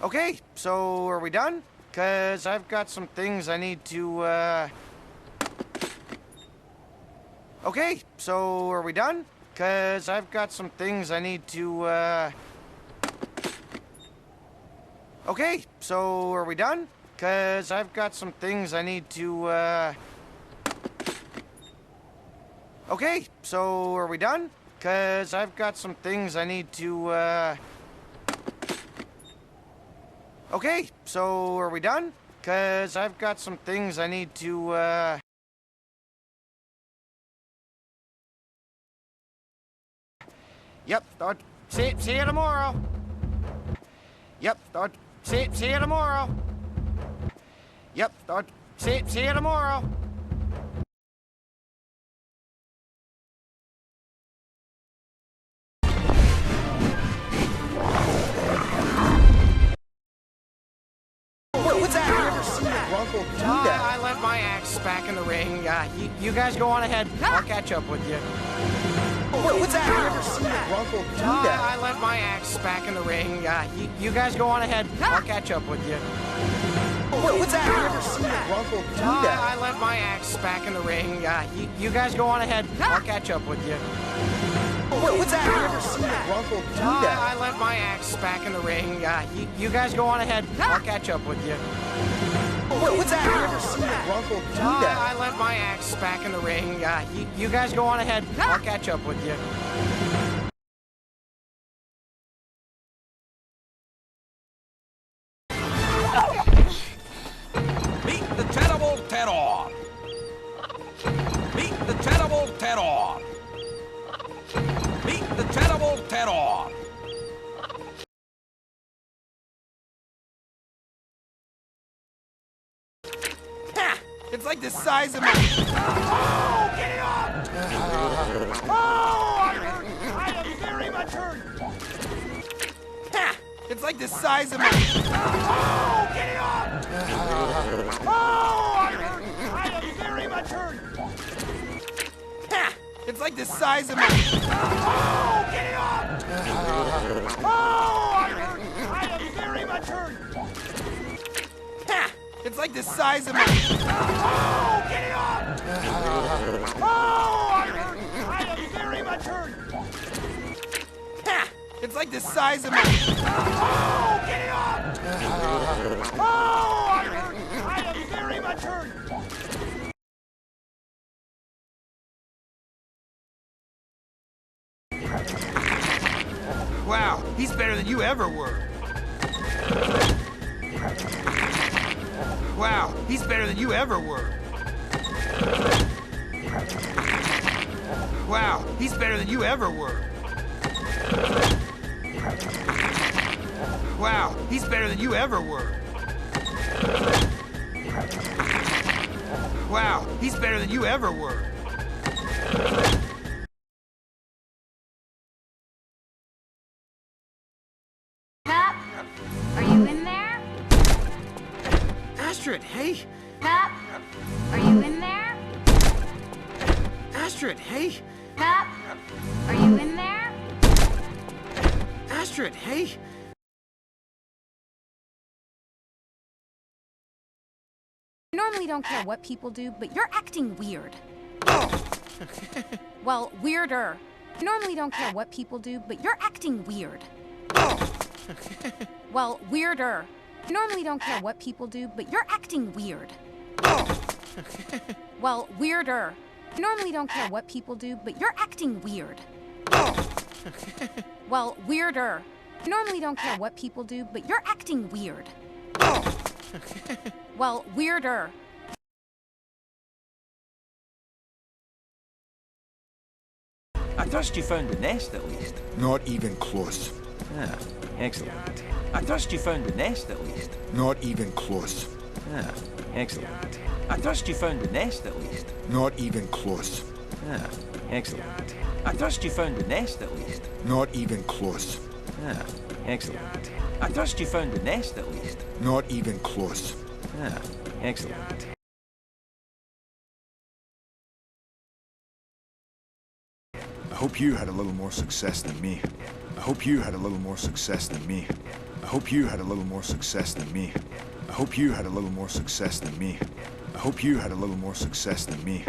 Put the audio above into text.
Okay, so are we done? 'Cause I've got some things I need to, Okay, so are we done? 'Cause I've got some things I need to, Okay, so are we done? 'Cause I've got some things I need to, Okay, so are we done? 'Cause I've got some things I need to, Okay, so are we done? 'Cause I've got some things I need to, Yep, see you tomorrow. Yep, see you tomorrow. Yep, see you tomorrow. What's that? I've never seen a Bronco do that. I left my axe back in the ring. You guys go on ahead. I'll catch up with you. What's that? I've never seen a Bronco do that. I left my axe back in the ring. You guys go on ahead. I'll catch up with you. What's that? I've never seen a Bronco do that. I left my axe back in the ring. You guys go on ahead. I'll catch up with you. What's that? I've never seen a Bronco do that. I left my axe back in the ring. You guys go on ahead. I'll catch up with you. What's that? I've never seen a Bronco do that. I left my axe back in the ring. You guys go on ahead. I'll catch up with you. Meet the terrible terror. Meet the terrible terror. Meet the terrible terror. It's like the size of my... Oh, get it off! Oh, I'm hurt! I am very much hurt! It's like the size of my... Oh, get it off! Oh, I'm hurt! I am very much hurt! It's like the size of my... Oh, get it off! Oh, I'm hurt! I am very much hurt! It's like the size of my... Oh, get it off! Oh, I'm hurt! I am very much hurt! It's like the size of my... Oh, get it off! Oh, I'm hurt! I am very much hurt! Wow, he's better than you ever were. Wow, he's better than you ever were. Wow, he's better than you ever were. Wow, he's better than you ever were. Wow, he's better than you ever were. Cap, are you in there? Astrid, hey! Cap, are you in there? Astrid, hey! Cap, are you in there? Astrid, hey! I normally don't care what people do, but you're acting weird. Well, weirder. I normally don't care what people do, but you're acting weird. Well, weirder. I normally don't care what people do, but you're acting weird. Well, weirder. I normally don't care what people do, but you're acting weird. Well, weirder. I normally don't care what people do, but you're acting weird. Well, weirder. I trust you found the nest at least. Not even close. Ah, excellent. I trust you found the nest at least. Not even close. Ah, excellent. I trust you found the nest at least. Not even close. Ah, excellent. I trust you found the nest at least. Not even close. Ah, excellent. I trust you found the nest at least. Not even close. Ah, excellent. I hope you had a little more success than me. I hope you had a little more success than me. I hope you had a little more success than me. I hope you had a little more success than me. I hope you had a little more success than me.